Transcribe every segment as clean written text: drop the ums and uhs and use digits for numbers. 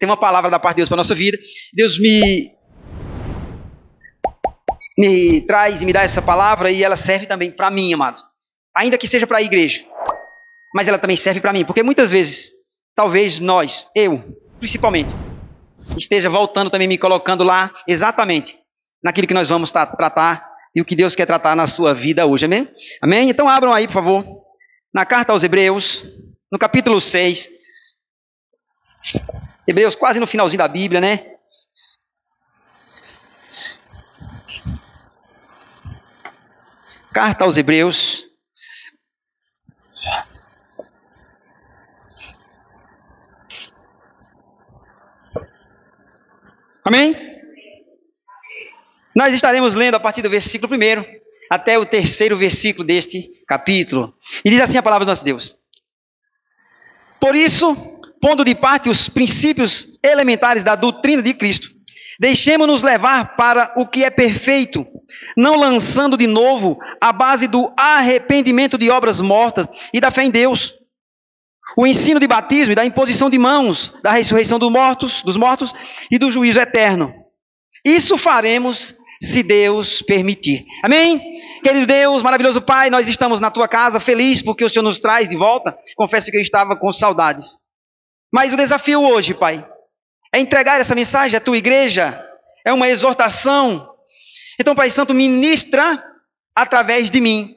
tem uma palavra da parte de Deus para a nossa vida. Deus me traz e me dá essa palavra e ela serve também para mim, amado. Ainda que seja para a igreja, mas ela também serve para mim, porque muitas vezes, talvez nós, eu, principalmente, esteja voltando também, me colocando lá exatamente naquilo que nós vamos tratar e o que Deus quer tratar na sua vida hoje, amém? Amém? Então abram aí, por favor, na carta aos Hebreus, no capítulo 6, Hebreus quase no finalzinho da Bíblia, né? Carta aos Hebreus. Amém? Nós estaremos lendo a partir do versículo 1 até o 3º versículo deste capítulo. E diz assim a palavra do nosso Deus. Por isso, pondo de parte os princípios elementares da doutrina de Cristo, deixemo-nos levar para o que é perfeito, não lançando de novo a base do arrependimento de obras mortas e da fé em Deus, o ensino de batismo e da imposição de mãos, da ressurreição dos mortos e do juízo eterno. Isso faremos se Deus permitir. Amém? Querido Deus, maravilhoso Pai, nós estamos na Tua casa, feliz porque o Senhor nos traz de volta. Confesso que eu estava com saudades. Mas o desafio hoje, Pai, é entregar essa mensagem à Tua igreja. É uma exortação. Então, Pai Santo, ministra através de mim.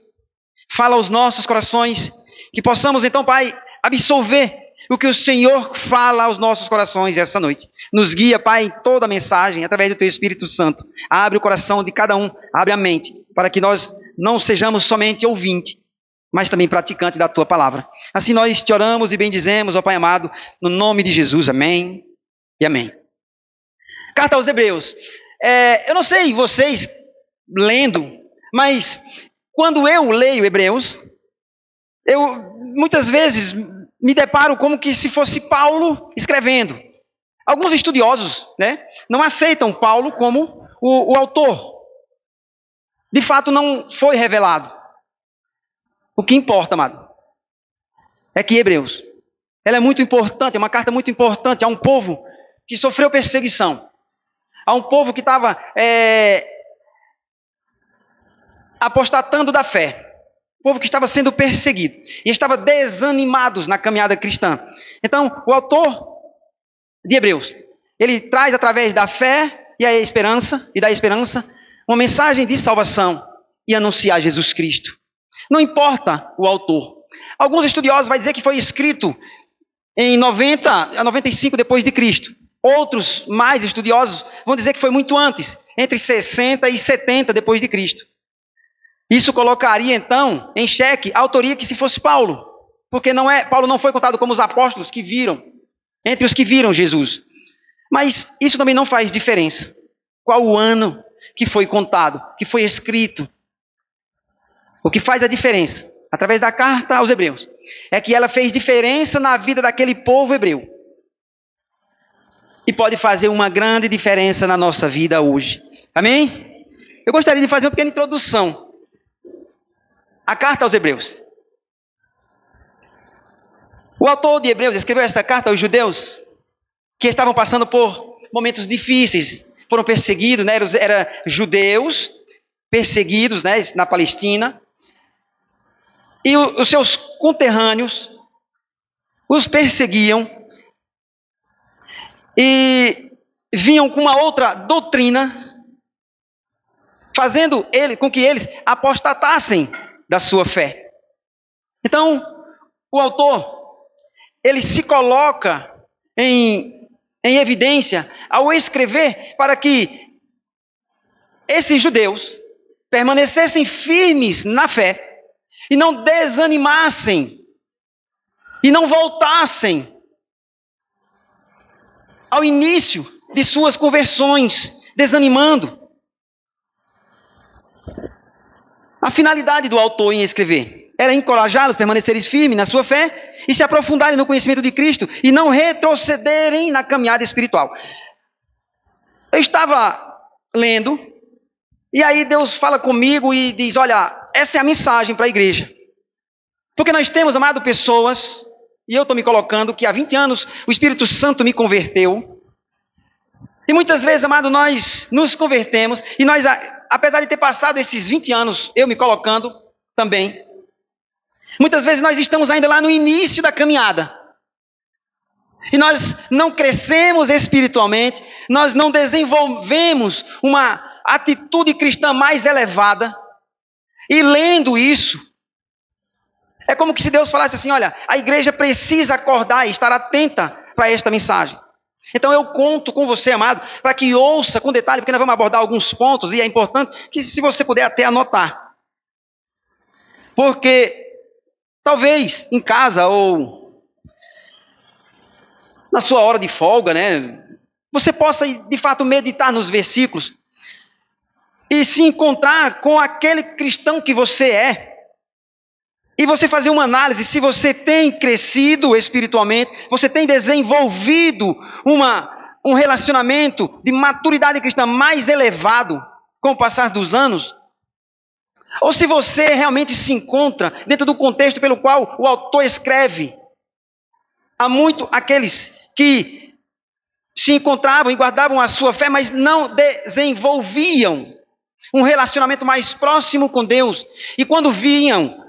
Fala aos nossos corações. Que possamos, então, Pai, absolver o que o Senhor fala aos nossos corações essa noite. Nos guia, Pai, em toda a mensagem, através do Teu Espírito Santo. Abre o coração de cada um, abre a mente, para que nós não sejamos somente ouvintes, mas também praticantes da Tua palavra. Assim nós te oramos e bendizemos, ó Pai amado, no nome de Jesus. Amém e amém. Carta aos Hebreus. Eu não sei vocês lendo, mas quando eu leio Hebreus, eu muitas vezes me deparo como que se fosse Paulo escrevendo. Alguns estudiosos, né, não aceitam Paulo como o autor. De fato, não foi revelado. O que importa, amado, é que Hebreus, ela é muito importante, é uma carta muito importante a um povo que sofreu perseguição, a um povo que estava apostatando da fé. Povo que estava sendo perseguido e estava desanimados na caminhada cristã. Então, o autor de Hebreus, ele traz através da fé e da esperança, uma mensagem de salvação e anunciar Jesus Cristo. Não importa o autor. Alguns estudiosos vão dizer que foi escrito em 90 a 95 depois de Cristo. Outros, mais estudiosos, vão dizer que foi muito antes, entre 60 e 70 depois de Cristo. Isso colocaria, então, em xeque a autoria que se fosse Paulo. Porque Paulo não foi contado como os apóstolos que viram, entre os que viram Jesus. Mas isso também não faz diferença. Qual o ano que foi contado, que foi escrito? O que faz a diferença, através da carta aos Hebreus, é que ela fez diferença na vida daquele povo hebreu. E pode fazer uma grande diferença na nossa vida hoje. Amém? Eu gostaria de fazer uma pequena introdução. A carta aos Hebreus. O autor de Hebreus escreveu esta carta aos judeus que estavam passando por momentos difíceis, foram perseguidos, né? Eram judeus perseguidos, né? Na Palestina, e os seus conterrâneos os perseguiam e vinham com uma outra doutrina, fazendo com que eles apostatassem da sua fé. Então, o autor, ele se coloca em evidência ao escrever para que esses judeus permanecessem firmes na fé e não desanimassem e não voltassem ao início de suas conversões, desanimando. A finalidade do autor em escrever era encorajá-los a permanecerem firmes na sua fé e se aprofundarem no conhecimento de Cristo e não retrocederem na caminhada espiritual. Eu estava lendo e aí Deus fala comigo e diz, olha, essa é a mensagem para a igreja. Porque nós temos, amado, pessoas, e eu estou me colocando que há 20 anos o Espírito Santo me converteu, E muitas vezes, amado, nós nos convertemos e nós, apesar de ter passado esses 20 anos, eu me colocando também, muitas vezes nós estamos ainda lá no início da caminhada. E nós não crescemos espiritualmente, nós não desenvolvemos uma atitude cristã mais elevada. E lendo isso, é como que se Deus falasse assim, olha, a igreja precisa acordar e estar atenta para esta mensagem. Então eu conto com você, amado, para que ouça com detalhe, porque nós vamos abordar alguns pontos, e é importante que se você puder até anotar. Porque talvez em casa ou na sua hora de folga, né, você possa de fato meditar nos versículos e se encontrar com aquele cristão que você é. E você fazer uma análise se você tem crescido espiritualmente, você tem desenvolvido um relacionamento de maturidade cristã mais elevado com o passar dos anos, ou se você realmente se encontra dentro do contexto pelo qual o autor escreve. Há muito aqueles que se encontravam e guardavam a sua fé, mas não desenvolviam um relacionamento mais próximo com Deus. E quando viam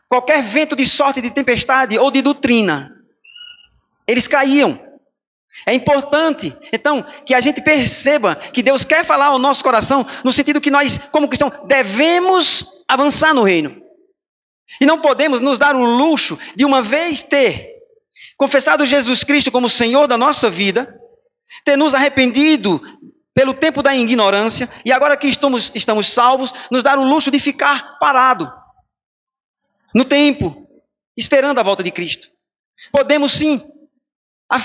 qualquer vento de sorte, de tempestade ou de doutrina, eles caíam. É importante, então, que a gente perceba que Deus quer falar ao nosso coração, no sentido que nós, como cristãos, devemos avançar no reino. E não podemos nos dar o luxo de uma vez ter confessado Jesus Cristo como Senhor da nossa vida, ter nos arrependido pelo tempo da ignorância, e agora que estamos salvos, nos dar o luxo de ficar parado no tempo, esperando a volta de Cristo. Podemos sim. A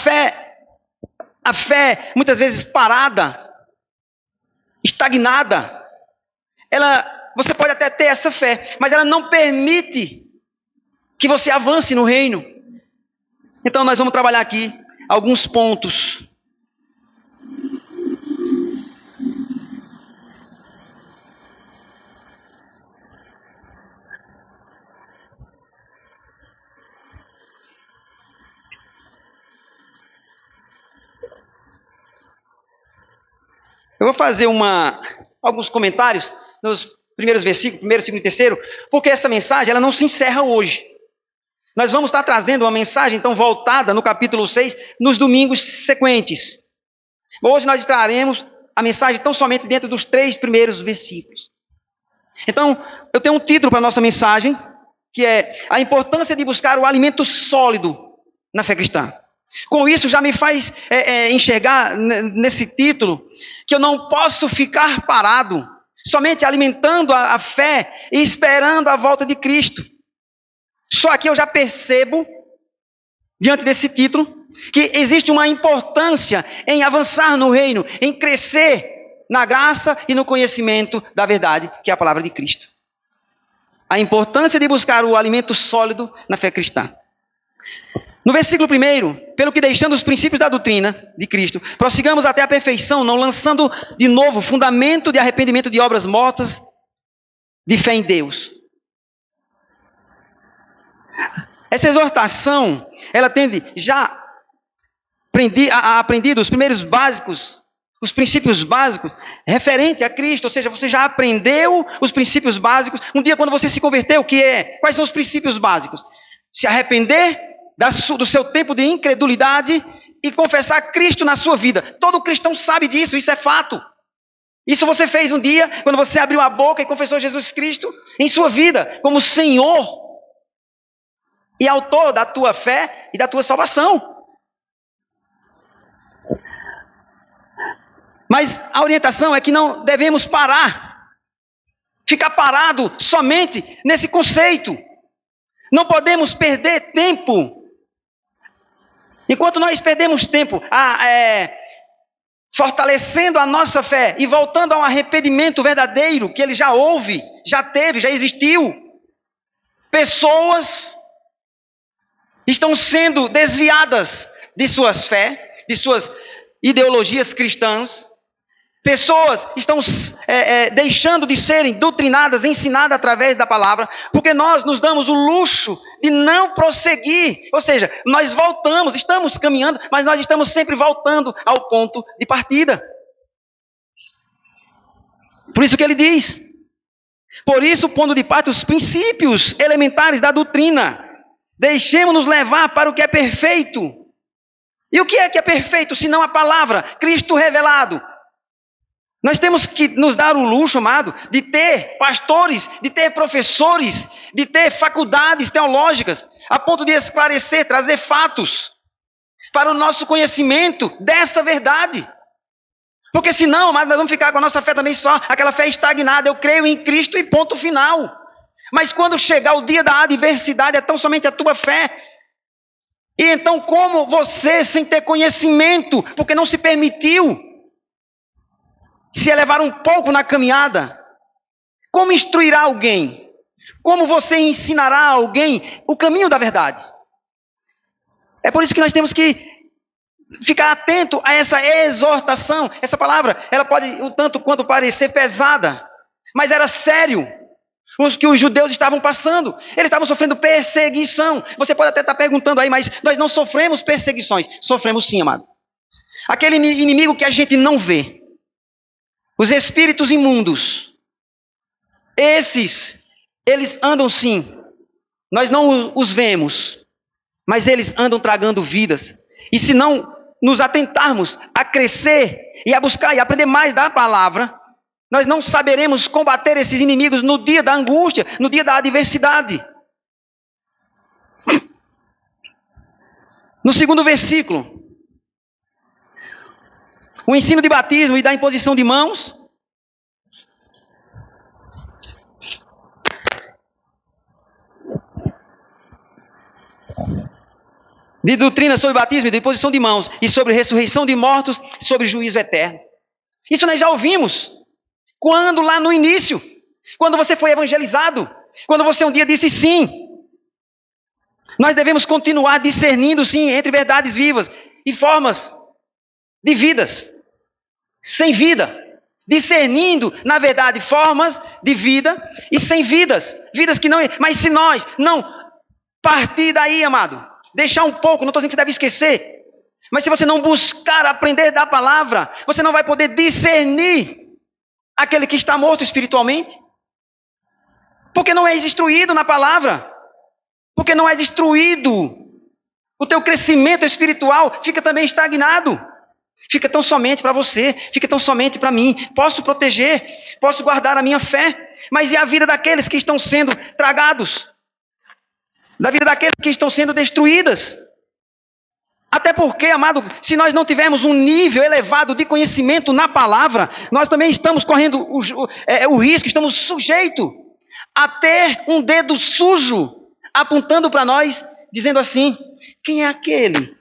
fé muitas vezes parada, estagnada, você pode até ter essa fé, mas ela não permite que você avance no reino. Então nós vamos trabalhar aqui alguns pontos. Eu vou fazer alguns comentários nos primeiros versículos, primeiro, segundo e terceiro, porque essa mensagem ela não se encerra hoje. Nós vamos estar trazendo uma mensagem, então, voltada no capítulo 6, nos domingos sequentes. Hoje nós traremos a mensagem tão somente dentro dos 3 primeiros versículos. Então, eu tenho um título para a nossa mensagem, que é a importância de buscar o alimento sólido na fé cristã. Com isso já me faz enxergar nesse título que eu não posso ficar parado, somente alimentando a fé e esperando a volta de Cristo. Só aqui eu já percebo, diante desse título, que existe uma importância em avançar no reino, em crescer na graça e no conhecimento da verdade, que é a palavra de Cristo. A importância de buscar o alimento sólido na fé cristã. No versículo 1, pelo que deixando os princípios da doutrina de Cristo, prossigamos até a perfeição, não lançando de novo fundamento de arrependimento de obras mortas, de fé em Deus. Essa exortação, ela tende já a aprender os primeiros básicos, os princípios básicos, referente a Cristo, ou seja, você já aprendeu os princípios básicos. Um dia quando você se converteu, quais são os princípios básicos? Se arrepender do seu tempo de incredulidade e confessar Cristo na sua vida. Todo cristão sabe disso, isso é fato. Isso você fez um dia, quando você abriu a boca e confessou Jesus Cristo em sua vida, como Senhor e autor da tua fé e da tua salvação. Mas a orientação é que não devemos ficar parado somente nesse conceito. Não podemos perder tempo. Enquanto nós perdemos tempo fortalecendo a nossa fé e voltando a um arrependimento verdadeiro, que ele já houve, já teve, já existiu, pessoas estão sendo desviadas de suas fé, de suas ideologias cristãs, Pessoas estão deixando de serem doutrinadas, ensinadas através da palavra, porque nós nos damos o luxo de não prosseguir. Ou seja, nós voltamos, estamos caminhando, mas nós estamos sempre voltando ao ponto de partida. Por isso que ele diz: por isso, pondo de parte os princípios elementares da doutrina, deixemos-nos levar para o que é perfeito. E o que é perfeito, senão a palavra, Cristo revelado? Nós temos que nos dar o luxo, amado, de ter pastores, de ter professores, de ter faculdades teológicas, a ponto de esclarecer, trazer fatos para o nosso conhecimento dessa verdade. Porque senão, amado, nós vamos ficar com a nossa fé também só, aquela fé estagnada. Eu creio em Cristo e ponto final. Mas quando chegar o dia da adversidade, é tão somente a tua fé. E então como você, sem ter conhecimento, porque não se permitiu se elevar um pouco na caminhada, como instruirá alguém? Como você ensinará a alguém o caminho da verdade? É por isso que nós temos que ficar atento a essa exortação. Essa palavra, ela pode um tanto quanto parecer pesada, mas era sério o que os judeus estavam passando. Eles estavam sofrendo perseguição. Você pode até estar perguntando aí, mas nós não sofremos perseguições. Sofremos sim, amado. Aquele inimigo que a gente não vê, os espíritos imundos, eles andam sim, nós não os vemos, mas eles andam tragando vidas. E se não nos atentarmos a crescer e a buscar e aprender mais da palavra, nós não saberemos combater esses inimigos no dia da angústia, no dia da adversidade. No segundo versículo, o ensino de batismo e da imposição de mãos. De doutrina sobre batismo e de imposição de mãos. E sobre ressurreição de mortos, sobre juízo eterno. Isso nós já ouvimos. Quando lá no início, quando você foi evangelizado, quando você um dia disse sim. Nós devemos continuar discernindo sim entre verdades vivas e formas de vidas sem vida, discernindo, na verdade, formas de vida e sem vidas que não... Mas se nós não partir daí, amado, deixar um pouco, não estou dizendo que você deve esquecer, mas se você não buscar aprender da palavra, você não vai poder discernir aquele que está morto espiritualmente, porque não és instruído na palavra, porque não és instruído, o teu crescimento espiritual fica também estagnado. Fica tão somente para você, fica tão somente para mim. Posso proteger, posso guardar a minha fé, mas e a vida daqueles que estão sendo tragados? Da vida daqueles que estão sendo destruídas? Até porque, amado, se nós não tivermos um nível elevado de conhecimento na palavra, nós também estamos correndo o risco, estamos sujeitos a ter um dedo sujo apontando para nós, dizendo assim: quem é aquele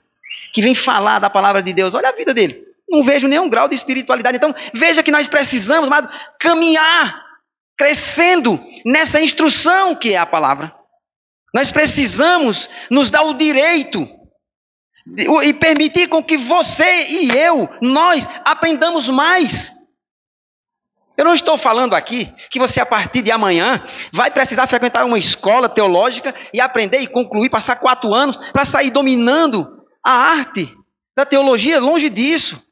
que vem falar da palavra de Deus? Olha a vida dele, não vejo nenhum grau de espiritualidade. Então veja que nós precisamos, amado, caminhar, crescendo nessa instrução que é a palavra. Nós precisamos nos dar o direito e permitir com que você e nós aprendamos mais. Eu não estou falando aqui que você, a partir de amanhã, vai precisar frequentar uma escola teológica e aprender e concluir, passar 4 anos para sair dominando a arte da teologia. Longe disso.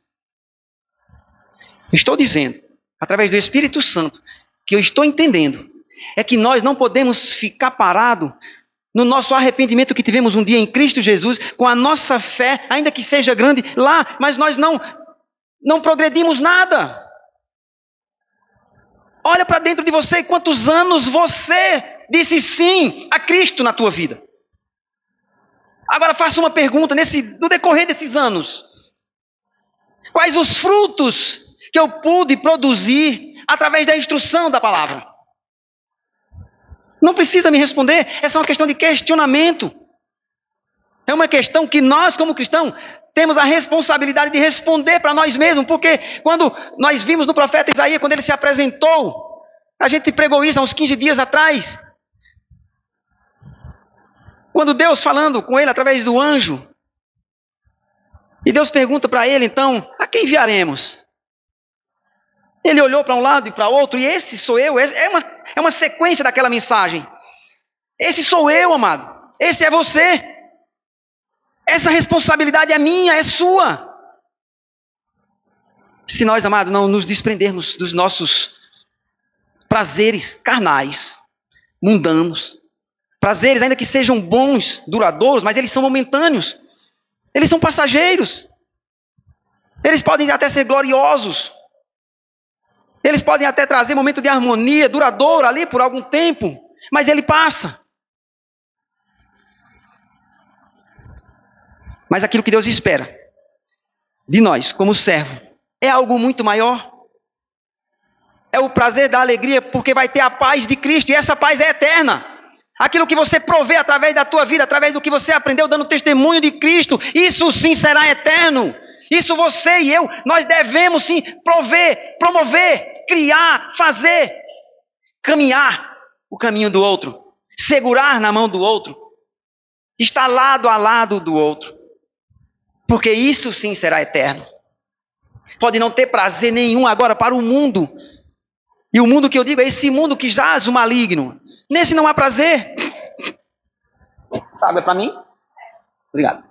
Estou dizendo, através do Espírito Santo, que eu estou entendendo, é que nós não podemos ficar parados no nosso arrependimento que tivemos um dia em Cristo Jesus, com a nossa fé, ainda que seja grande, lá, mas nós não progredimos nada. Olha para dentro de você, quantos anos você disse sim a Cristo na tua vida. Agora faça uma pergunta, no decorrer desses anos, quais os frutos que eu pude produzir através da instrução da palavra? Não precisa me responder, essa é uma questão de questionamento. É uma questão que nós, como cristãos, temos a responsabilidade de responder para nós mesmos, porque quando nós vimos no profeta Isaías, quando ele se apresentou, a gente pregou isso há uns 15 dias atrás, quando Deus falando com ele através do anjo, e Deus pergunta para ele então: a quem enviaremos? Ele olhou para um lado e para outro, e esse sou eu. É uma sequência daquela mensagem. Esse sou eu, amado. Esse é você. Essa responsabilidade é minha, é sua. Se nós, amado, não nos desprendermos dos nossos prazeres carnais, mundanos, prazeres ainda que sejam bons, duradouros, mas eles são momentâneos. Eles são passageiros. Eles podem até ser gloriosos. Eles podem até trazer momento de harmonia duradouro ali por algum tempo, mas ele passa. Mas aquilo que Deus espera de nós, como servo, é algo muito maior. É o prazer da alegria, porque vai ter a paz de Cristo, e essa paz é eterna. Aquilo que você provê através da tua vida, através do que você aprendeu dando testemunho de Cristo, isso sim será eterno. Isso você e eu, nós devemos sim promover, criar, fazer, caminhar o caminho do outro, segurar na mão do outro, estar lado a lado do outro, porque isso sim será eterno. Pode não ter prazer nenhum agora para o mundo, e o mundo que eu digo é esse mundo que jaz o maligno. Nesse não há prazer. Sabe, é para mim? Obrigado.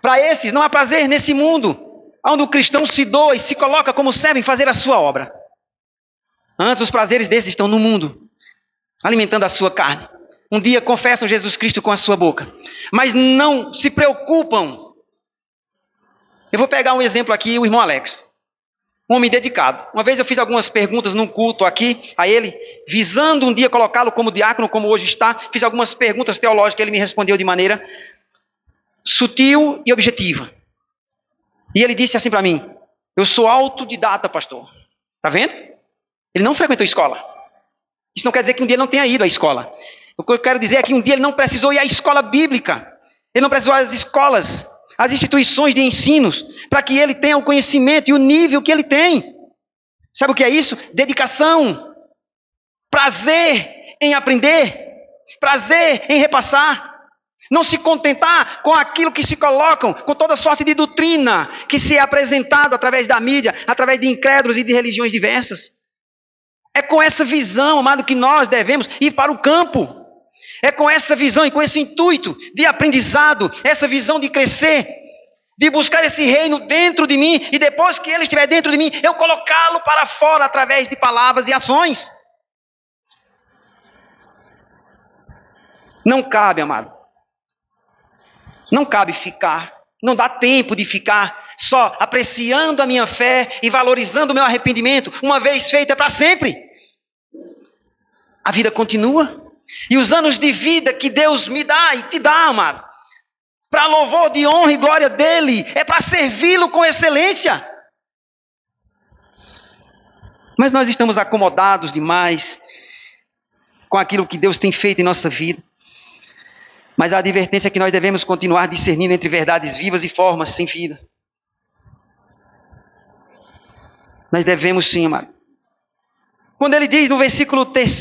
Para esses não há prazer nesse mundo, onde o cristão se doa e se coloca como servo em fazer a sua obra. Antes os prazeres desses estão no mundo, alimentando a sua carne. Um dia confessam Jesus Cristo com a sua boca, mas não se preocupam. Eu vou pegar um exemplo aqui, o irmão Alex. Um homem dedicado. Uma vez eu fiz algumas perguntas num culto aqui a ele, visando um dia colocá-lo como diácono, como hoje está. Fiz algumas perguntas teológicas, ele me respondeu de maneira sutil e objetiva. E ele disse assim para mim: eu sou autodidata, pastor. Está vendo? Ele não frequentou escola. Isso não quer dizer que um dia ele não tenha ido à escola. O que eu quero dizer é que um dia ele não precisou ir à escola bíblica. Ele não precisou ir às escolas, às instituições de ensinos, para que ele tenha o conhecimento e o nível que ele tem. Sabe o que é isso? Dedicação, prazer em aprender, prazer em repassar. Não se contentar com aquilo que se colocam, com toda sorte de doutrina que se é apresentado através da mídia, através de incrédulos e de religiões diversas. É com essa visão, amado, que nós devemos ir para o campo. É com essa visão e com esse intuito de aprendizado, essa visão de crescer, de buscar esse reino dentro de mim, e depois que ele estiver dentro de mim, eu colocá-lo para fora através de palavras e ações. Não cabe, amado. Não cabe ficar, não dá tempo de ficar só apreciando a minha fé e valorizando o meu arrependimento. Uma vez feito é para sempre. A vida continua. E os anos de vida que Deus me dá e te dá, amado, para louvor de honra e glória dele, é para servi-lo com excelência. Mas nós estamos acomodados demais com aquilo que Deus tem feito em nossa vida. Mas a advertência é que nós devemos continuar discernindo entre verdades vivas e formas sem vida. Nós devemos sim, amado. Quando ele diz no versículo 3,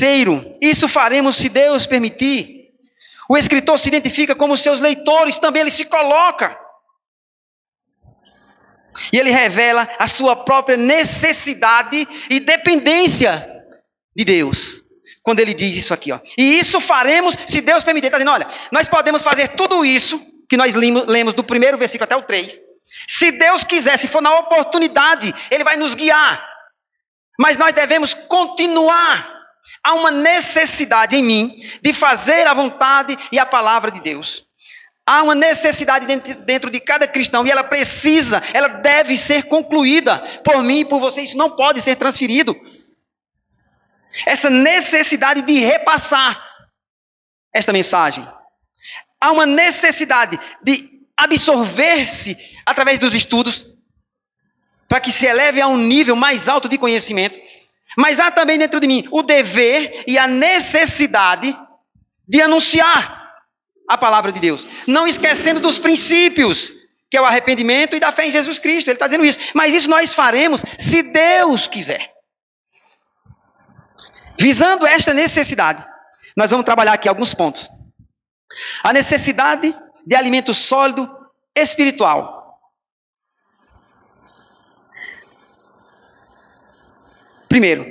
isso faremos se Deus permitir, o escritor se identifica como seus leitores, também ele se coloca. E ele revela a sua própria necessidade e dependência de Deus. Quando ele diz isso aqui, ó. E isso faremos se Deus permitir. Está dizendo, olha, nós podemos fazer tudo isso que nós lemos do primeiro versículo até o 3. Se Deus quiser, se for na oportunidade, ele vai nos guiar. Mas nós devemos continuar. Há uma necessidade em mim de fazer a vontade e a palavra de Deus. Há uma necessidade dentro de cada cristão, e ela deve ser concluída por mim e por você. Isso não pode ser transferido. Essa necessidade de repassar esta mensagem. Há uma necessidade de absorver-se através dos estudos, para que se eleve a um nível mais alto de conhecimento. Mas há também dentro de mim o dever e a necessidade de anunciar a palavra de Deus. Não esquecendo dos princípios, que é o arrependimento e da fé em Jesus Cristo. Ele está dizendo isso. Mas isso nós faremos se Deus quiser. Visando esta necessidade, nós vamos trabalhar aqui alguns pontos. A necessidade de alimento sólido espiritual. Primeiro,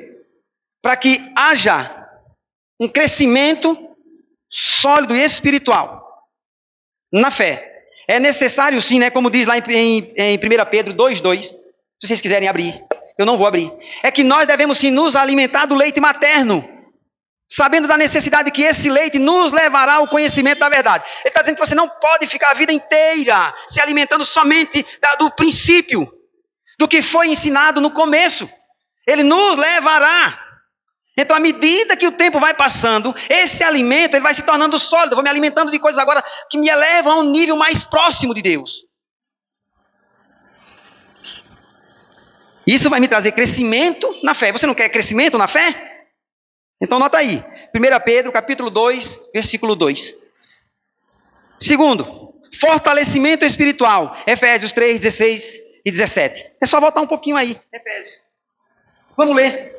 para que haja um crescimento sólido e espiritual na fé, é necessário sim, né, como diz lá em 1 Pedro 2,2, se vocês quiserem abrir, eu não vou abrir, é que nós devemos sim nos alimentar do leite materno, sabendo da necessidade que esse leite nos levará ao conhecimento da verdade. Ele está dizendo que você não pode ficar a vida inteira se alimentando somente do princípio, do que foi ensinado no começo. Ele nos levará. Então, à medida que o tempo vai passando, esse alimento ele vai se tornando sólido. Eu vou me alimentando de coisas agora que me elevam a um nível mais próximo de Deus. Isso vai me trazer crescimento na fé. Você não quer crescimento na fé? Então, nota aí. 1 Pedro, capítulo 2, versículo 2. Segundo, fortalecimento espiritual. Efésios 3, 16 e 17. É só voltar um pouquinho aí. Efésios. Vamos ler.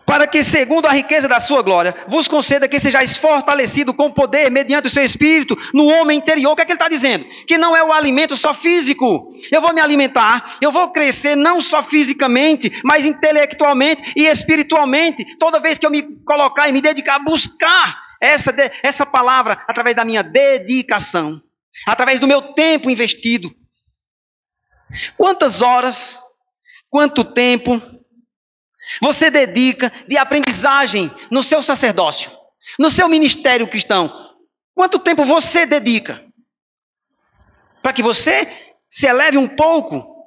Para que, segundo a riqueza da sua glória, vos conceda que sejais fortalecido com poder mediante o seu espírito no homem interior. O que é que ele está dizendo? Que não é o alimento só físico. Eu vou me alimentar, eu vou crescer não só fisicamente, mas intelectualmente e espiritualmente. Toda vez que eu me colocar e me dedicar a buscar essa palavra através da minha dedicação, através do meu tempo investido. Quantas horas, quanto tempo você dedica de aprendizagem no seu sacerdócio, no seu ministério cristão? Quanto tempo você dedica para que você se eleve um pouco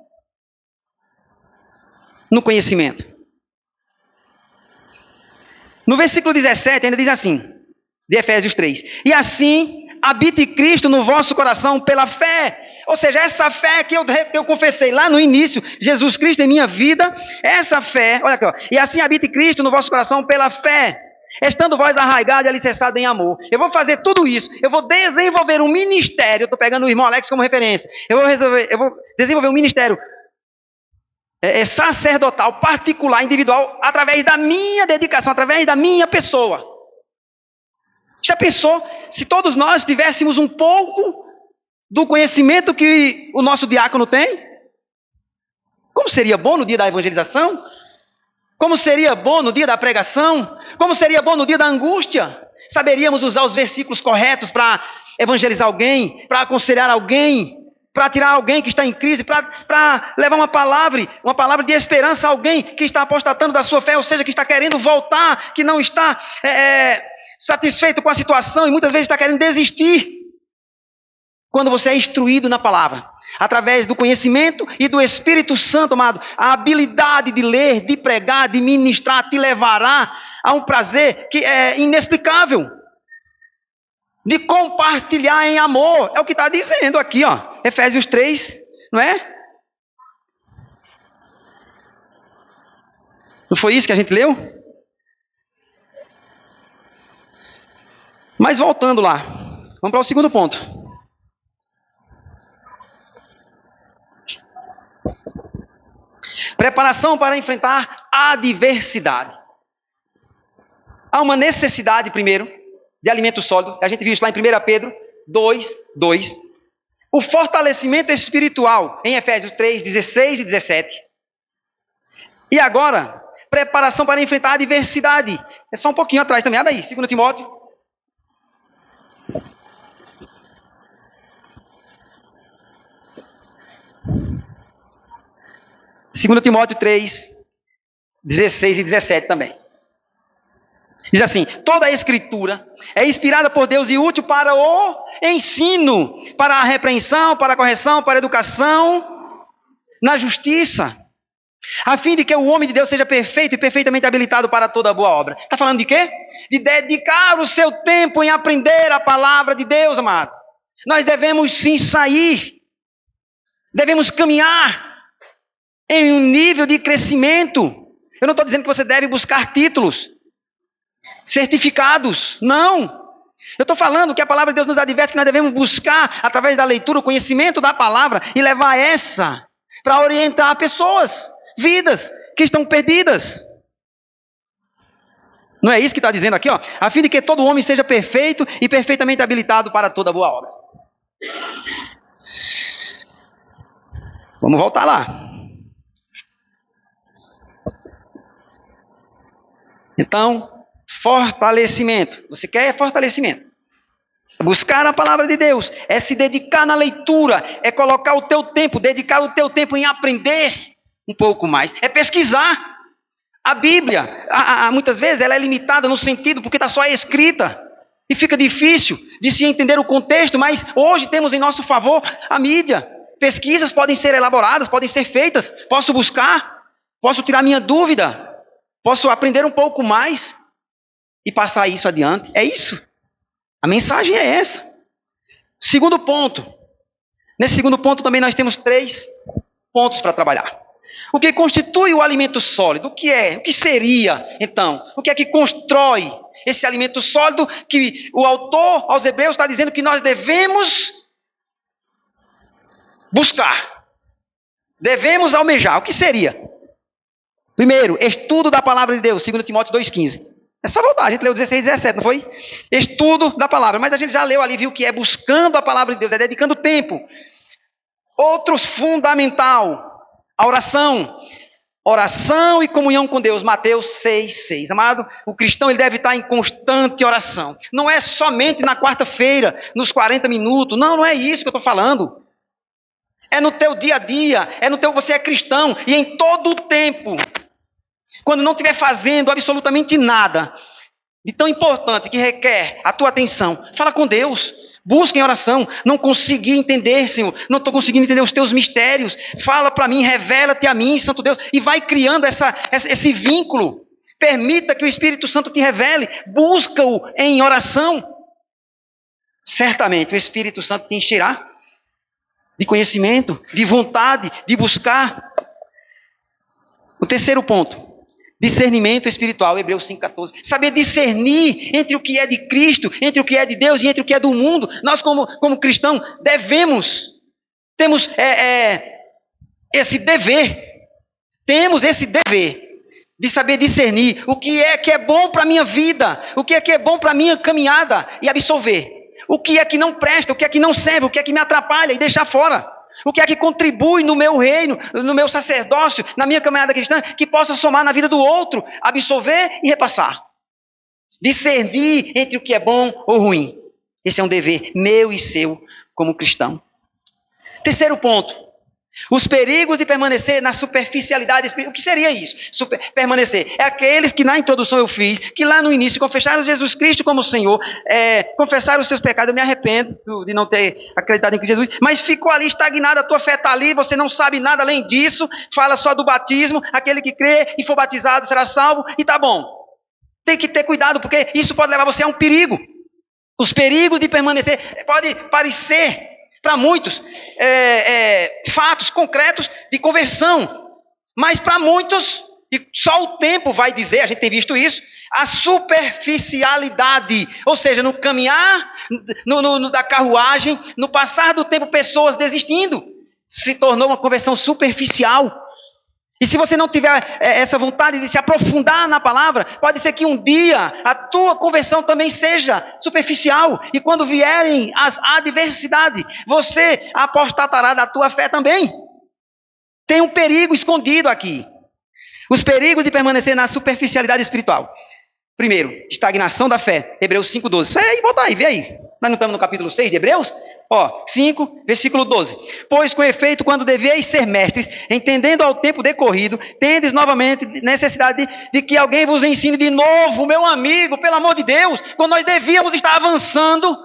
no conhecimento? No versículo 17 ainda diz assim, de Efésios 3: E assim habite Cristo no vosso coração pela fé. Ou seja, essa fé que eu confessei lá no início, Jesus Cristo em minha vida, essa fé, olha aqui, ó, e assim habite Cristo no vosso coração pela fé, estando vós arraigados e alicerçados em amor. Eu vou fazer tudo isso, eu vou desenvolver um ministério, eu estou pegando o irmão Alex como referência, eu vou desenvolver um ministério sacerdotal, particular, individual, através da minha dedicação, através da minha pessoa. Já pensou se todos nós tivéssemos um pouco do conhecimento que o nosso diácono tem? Como seria bom no dia da evangelização? Como seria bom no dia da pregação? Como seria bom no dia da angústia? Saberíamos usar os versículos corretos para evangelizar alguém, para aconselhar alguém, para tirar alguém que está em crise, para levar uma palavra de esperança a alguém que está apostatando da sua fé, ou seja, que está querendo voltar, que não está satisfeito com a situação e muitas vezes está querendo desistir. Quando você é instruído na palavra, através do conhecimento e do Espírito Santo, amado, a habilidade de ler, de pregar, de ministrar, te levará a um prazer que é inexplicável, de compartilhar em amor. É o que está dizendo aqui, ó, Efésios 3, não é? Não foi isso que a gente leu? Mas voltando lá, vamos para o segundo ponto. Preparação para enfrentar a adversidade. Há uma necessidade, primeiro, de alimento sólido. A gente viu isso lá em 1 Pedro 2, 2. O fortalecimento espiritual em Efésios 3, 16 e 17. E agora, preparação para enfrentar a adversidade. É só um pouquinho atrás também. Olha aí, 2 Timóteo. Segundo Timóteo 3, 16 e 17 também. Diz assim: toda a escritura é inspirada por Deus e útil para o ensino, para a repreensão, para a correção, para a educação na justiça, a fim de que o homem de Deus seja perfeito e perfeitamente habilitado para toda boa obra. Está falando de quê? De dedicar o seu tempo em aprender a palavra de Deus, amado. Nós devemos sim sair, devemos caminhar em um nível de crescimento. Eu não estou dizendo que você deve buscar títulos, certificados, não. Eu estou falando que a palavra de Deus nos adverte que nós devemos buscar, através da leitura, o conhecimento da palavra e levar essa para orientar pessoas, vidas que estão perdidas. Não é isso que está dizendo aqui, ó? A fim de que todo homem seja perfeito e perfeitamente habilitado para toda boa obra. Vamos voltar lá. Então, fortalecimento. Você quer fortalecimento? Buscar a palavra de Deus é se dedicar na leitura, é colocar o teu tempo, dedicar o teu tempo em aprender um pouco mais, é pesquisar. A Bíblia, muitas vezes, ela é limitada no sentido porque está só escrita e fica difícil de se entender o contexto, mas hoje temos em nosso favor a mídia. Pesquisas podem ser elaboradas, podem ser feitas, posso buscar, posso tirar minha dúvida, posso aprender um pouco mais e passar isso adiante. É isso. A mensagem é essa. Segundo ponto. Nesse segundo ponto também nós temos 3 pontos para trabalhar. O que constitui o alimento sólido? O que é? O que seria, então? O que é que constrói esse alimento sólido que o autor aos Hebreus está dizendo que nós devemos buscar? Devemos almejar. O que seria? Primeiro, estudo da palavra de Deus, 2 Timóteo 2,15. É só voltar, a gente leu 16 e 17, não foi? Estudo da palavra, mas a gente já leu ali, viu que é buscando a palavra de Deus, é dedicando tempo. Outro fundamental, a oração. Oração e comunhão com Deus, Mateus 6,6. Amado, o cristão ele deve estar em constante oração. Não é somente na quarta-feira, nos 40 minutos, não é isso que eu estou falando. É no teu dia a dia, você é cristão, e em todo o tempo. Quando não estiver fazendo absolutamente nada de tão importante que requer a tua atenção, fala com Deus, busca em oração. Não consegui entender, Senhor, não estou conseguindo entender os teus mistérios. Fala para mim, revela-te a mim, Santo Deus, e vai criando esse vínculo. Permita que o Espírito Santo te revele, busca-o em oração. Certamente o Espírito Santo te encherá de conhecimento, de vontade, de buscar. O terceiro ponto. Discernimento espiritual, Hebreus 5,14. Saber discernir entre o que é de Cristo, entre o que é de Deus e entre o que é do mundo. Nós, como cristãos, temos esse dever. Temos esse dever de saber discernir o que é bom para a minha vida, o que é bom para a minha caminhada e absolver. O que é que não presta, o que é que não serve, o que é que me atrapalha e deixar fora. O que é que contribui no meu reino, no meu sacerdócio, na minha caminhada cristã, que possa somar na vida do outro, absorver e repassar. Discernir entre o que é bom ou ruim. Esse é um dever meu e seu como cristão. Terceiro ponto. Os perigos de permanecer na superficialidade espiritual. O que seria isso? Permanecer. É aqueles que na introdução eu fiz, que lá no início confessaram Jesus Cristo como Senhor, confessaram os seus pecados. Eu me arrependo de não ter acreditado em Cristo Jesus, mas ficou ali estagnado, a tua fé está ali, você não sabe nada além disso, fala só do batismo, aquele que crê e for batizado será salvo, e tá bom. Tem que ter cuidado, porque isso pode levar você a um perigo. Os perigos de permanecer, pode parecer para muitos, fatos concretos de conversão. Mas para muitos, e só o tempo vai dizer, a gente tem visto isso, a superficialidade. Ou seja, no caminhar da carruagem, no passar do tempo, pessoas desistindo. Se tornou uma conversão superficial. E se você não tiver essa vontade de se aprofundar na palavra, pode ser que um dia a tua conversão também seja superficial. E quando vierem as adversidades, você apostatará da tua fé também. Tem um perigo escondido aqui. Os perigos de permanecer na superficialidade espiritual. Primeiro, estagnação da fé. Hebreus 5,12. Volta aí, vê aí. Nós não estamos no capítulo 6 de Hebreus? 5, versículo 12. Pois com efeito, quando deveis ser mestres, entendendo ao tempo decorrido, tendes novamente necessidade de que alguém vos ensine de novo, meu amigo, pelo amor de Deus, quando nós devíamos estar avançando,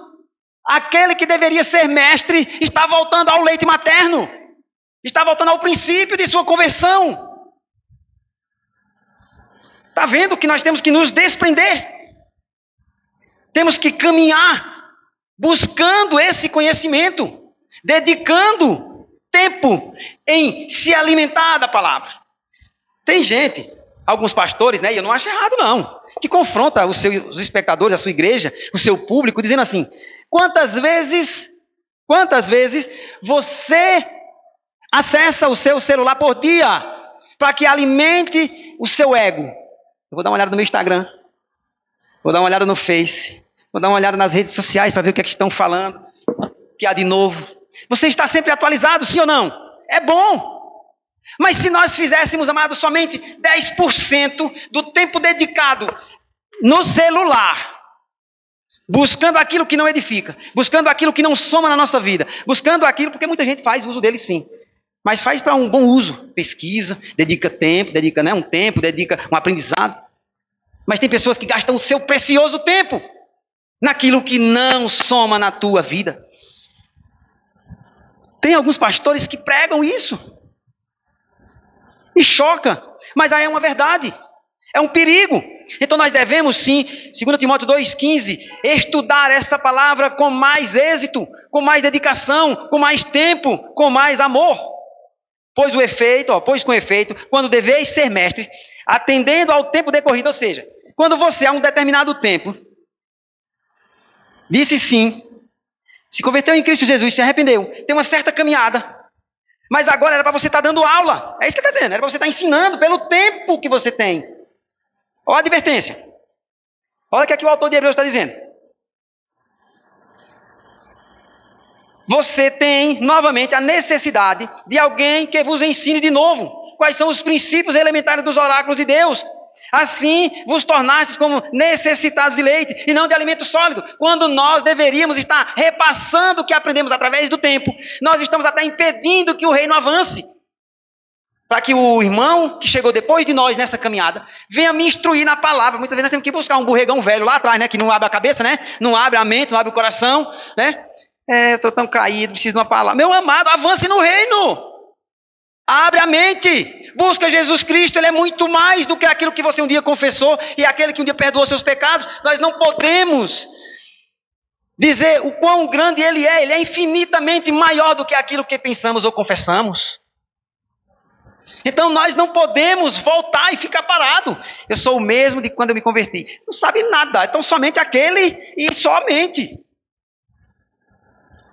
aquele que deveria ser mestre está voltando ao leite materno, está voltando ao princípio de sua conversão. Está vendo que nós temos que nos desprender? Temos que caminhar buscando esse conhecimento, dedicando tempo em se alimentar da palavra. Tem gente, alguns pastores, e eu não acho errado não, que confronta os espectadores, a sua igreja, o seu público, dizendo assim, quantas vezes você acessa o seu celular por dia para que alimente o seu ego? Eu vou dar uma olhada no meu Instagram, vou dar uma olhada no Face, vou dar uma olhada nas redes sociais para ver o que é que estão falando, o que há de novo. Você está sempre atualizado, sim ou não? É bom. Mas se nós fizéssemos, amado, somente 10% do tempo dedicado no celular, buscando aquilo que não edifica, buscando aquilo que não soma na nossa vida, buscando aquilo, porque muita gente faz uso dele sim, mas faz para um bom uso, pesquisa, dedica tempo, dedica um tempo, dedica um aprendizado. Mas tem pessoas que gastam o seu precioso tempo naquilo que não soma na tua vida. Tem alguns pastores que pregam isso. E choca, mas aí é uma verdade. É um perigo. Então nós devemos sim, 2 Timóteo 2,15, estudar essa palavra com mais êxito, com mais dedicação, com mais tempo, com mais amor. Pois com efeito, quando deveis ser mestres, atendendo ao tempo decorrido, ou seja, quando você a um determinado tempo disse sim, se converteu em Cristo Jesus, se arrependeu, tem uma certa caminhada, mas agora era para você estar dando aula, é isso que ele está dizendo, era para você estar ensinando pelo tempo que você tem. Olha a advertência, olha o que aqui o autor de Hebreus está dizendo. Você tem novamente a necessidade de alguém que vos ensine de novo quais são os princípios elementares dos oráculos de Deus. Assim vos tornastes como necessitados de leite e não de alimento sólido, quando nós deveríamos estar repassando o que aprendemos através do tempo. Nós estamos até impedindo que o reino avance, para que o irmão que chegou depois de nós nessa caminhada venha me instruir na palavra. Muitas vezes nós temos que buscar um borregão velho lá atrás, né, que não abre a cabeça, né, não abre a mente, não abre o coração, né? Eu estou tão caído, preciso de uma palavra. Meu amado, avance no reino. Abre a mente. Busca Jesus Cristo. Ele é muito mais do que aquilo que você um dia confessou e aquele que um dia perdoou seus pecados. Nós não podemos dizer o quão grande Ele é. Ele é infinitamente maior do que aquilo que pensamos ou confessamos. Então nós não podemos voltar e ficar parado. Eu sou o mesmo de quando eu me converti. Não sabe nada. Então somente aquele e somente.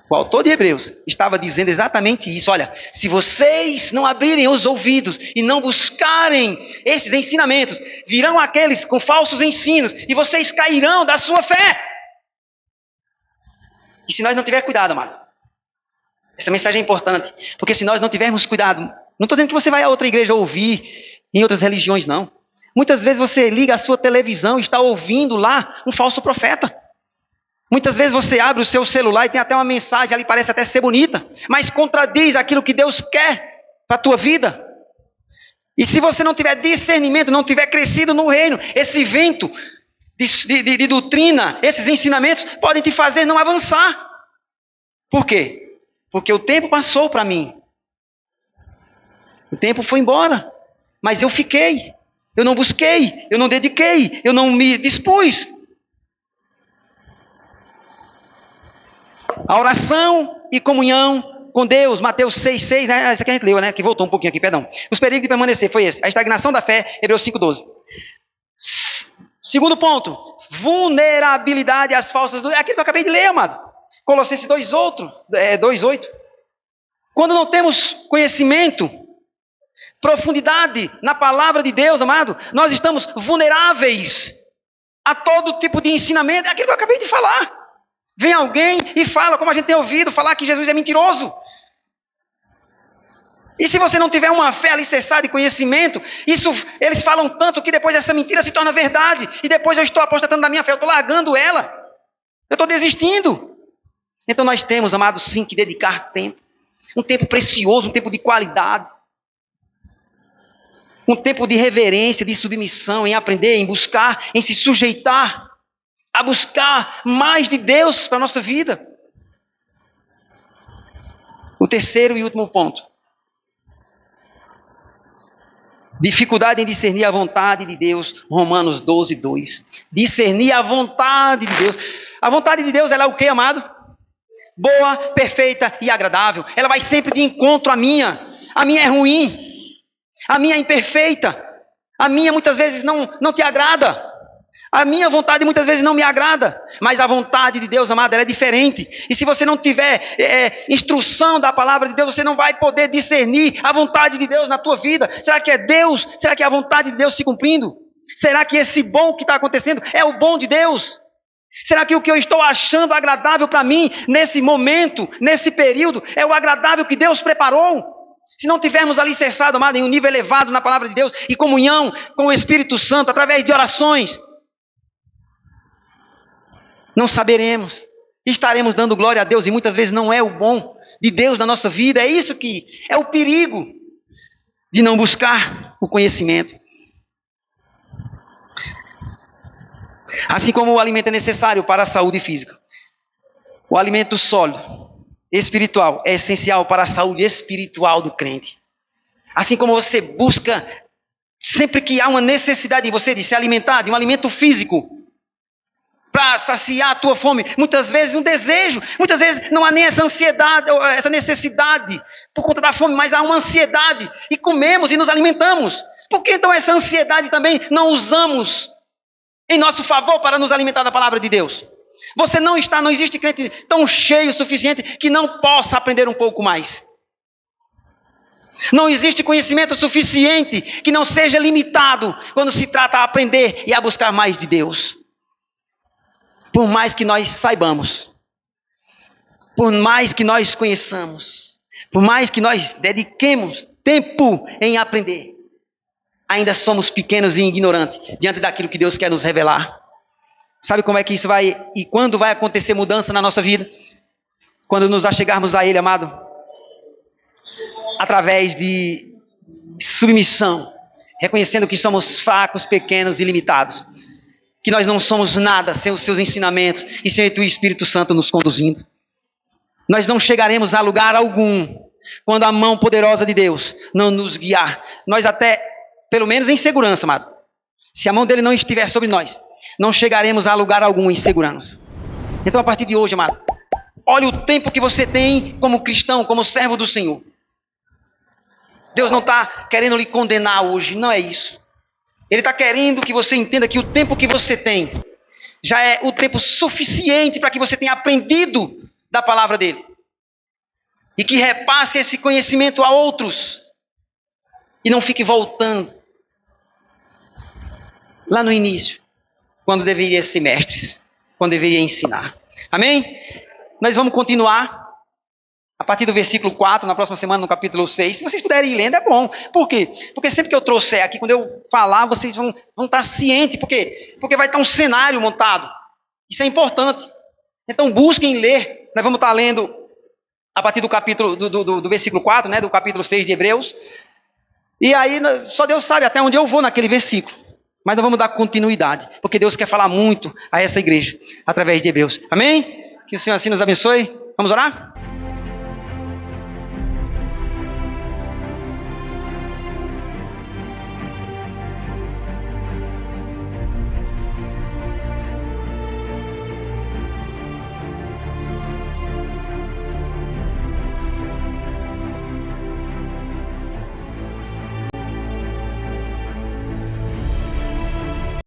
O autor de Hebreus estava dizendo exatamente isso. Olha, se vocês não abrirem os ouvidos e não buscarem esses ensinamentos, virão aqueles com falsos ensinos e vocês cairão da sua fé. E se nós não tivermos cuidado, amado, essa mensagem é importante, porque se nós não tivermos cuidado, não estou dizendo que você vai a outra igreja ouvir em outras religiões, não. Muitas vezes você liga a sua televisão e está ouvindo lá um falso profeta. Muitas vezes você abre o seu celular e tem até uma mensagem ali, parece até ser bonita, mas contradiz aquilo que Deus quer para a tua vida. E se você não tiver discernimento, não tiver crescido no reino, esse vento de doutrina, esses ensinamentos podem te fazer não avançar. Por quê? Porque o tempo passou para mim. O tempo foi embora, mas eu fiquei, eu não busquei, eu não dediquei, eu não me dispus. A oração e comunhão com Deus, Mateus 6,6, né? Essa aqui a gente leu, né? Que voltou um pouquinho aqui, perdão. Os perigos de permanecer, foi esse. A estagnação da fé, Hebreus 5,12. Segundo ponto, vulnerabilidade às falsas doutrinas. É aquilo que eu acabei de ler, amado. Colossenses 2,8. Quando não temos conhecimento, profundidade na palavra de Deus, amado, nós estamos vulneráveis a todo tipo de ensinamento. É aquilo que eu acabei de falar. Vem alguém e fala, como a gente tem ouvido, falar que Jesus é mentiroso. E se você não tiver uma fé alicerçada e conhecimento, eles falam tanto que depois essa mentira se torna verdade. E depois eu estou apostatando da minha fé, eu estou largando ela. Eu estou desistindo. Então nós temos, amados, sim, que dedicar tempo. Um tempo precioso, um tempo de qualidade. Um tempo de reverência, de submissão, em aprender, em buscar, em se sujeitar. A buscar mais de Deus para a nossa vida. O terceiro e último ponto. Dificuldade em discernir a vontade de Deus. Romanos 12:2. Discernir a vontade de Deus. A vontade de Deus, ela é o que, amado? Boa, perfeita e agradável. Ela vai sempre de encontro à minha. A minha é ruim. A minha é imperfeita. A minha muitas vezes não te agrada. A minha vontade muitas vezes não me agrada, mas a vontade de Deus, amado, ela é diferente. E se você não tiver instrução da palavra de Deus, você não vai poder discernir a vontade de Deus na tua vida. Será que é Deus? Será que é a vontade de Deus se cumprindo? Será que esse bom que está acontecendo é o bom de Deus? Será que o que eu estou achando agradável para mim, nesse momento, nesse período, é o agradável que Deus preparou? se não tivermos alicerçado, amado, em um nível elevado na palavra de Deus e comunhão com o Espírito Santo através de orações, não saberemos. Estaremos dando glória a Deus e muitas vezes não é o bom de Deus na nossa vida. É isso que é o perigo de não buscar o conhecimento. Assim como o alimento é necessário para a saúde física, o alimento sólido, espiritual, é essencial para a saúde espiritual do crente. Assim como você busca, sempre que há uma necessidade em você de se alimentar, de um alimento físico, para saciar a tua fome, muitas vezes um desejo, muitas vezes não há nem essa ansiedade, essa necessidade por conta da fome, mas há uma ansiedade e comemos e nos alimentamos. Por que então essa ansiedade também não usamos em nosso favor para nos alimentar da palavra de Deus? Não existe crente tão cheio o suficiente que não possa aprender um pouco mais. Não existe conhecimento suficiente que não seja limitado quando se trata a aprender e a buscar mais de Deus. Por mais que nós saibamos, por mais que nós conheçamos, por mais que nós dediquemos tempo em aprender, ainda somos pequenos e ignorantes diante daquilo que Deus quer nos revelar. Sabe como é que isso vai, e quando vai acontecer mudança na nossa vida? Quando nos achegarmos a Ele, amado, através de submissão, reconhecendo que somos fracos, pequenos e limitados, que nós não somos nada sem os seus ensinamentos e sem o Espírito Santo nos conduzindo. Nós não chegaremos a lugar algum quando a mão poderosa de Deus não nos guiar. Nós até, pelo menos em segurança, amado, se a mão dele não estiver sobre nós, não chegaremos a lugar algum em segurança. Então, a partir de hoje, amado, olhe o tempo que você tem como cristão, como servo do Senhor. Deus não está querendo lhe condenar hoje, não é isso. Ele está querendo que você entenda que o tempo que você tem já é o tempo suficiente para que você tenha aprendido da palavra dele. E que repasse esse conhecimento a outros. E não fique voltando lá no início, quando deveria ser mestres, quando deveria ensinar. Amém? Nós vamos continuar a partir do versículo 4, na próxima semana, no capítulo 6. Se vocês puderem ir lendo, é bom. Por quê? Porque sempre que eu trouxer aqui, quando eu falar, vocês vão estar cientes. Por quê? Porque vai estar um cenário montado. Isso é importante. Então, busquem ler. Nós vamos estar lendo a partir do capítulo, do versículo 4, né, do capítulo 6 de Hebreus. E aí, só Deus sabe até onde eu vou naquele versículo. Mas nós vamos dar continuidade, porque Deus quer falar muito a essa igreja, através de Hebreus. Amém? Que o Senhor assim nos abençoe. Vamos orar?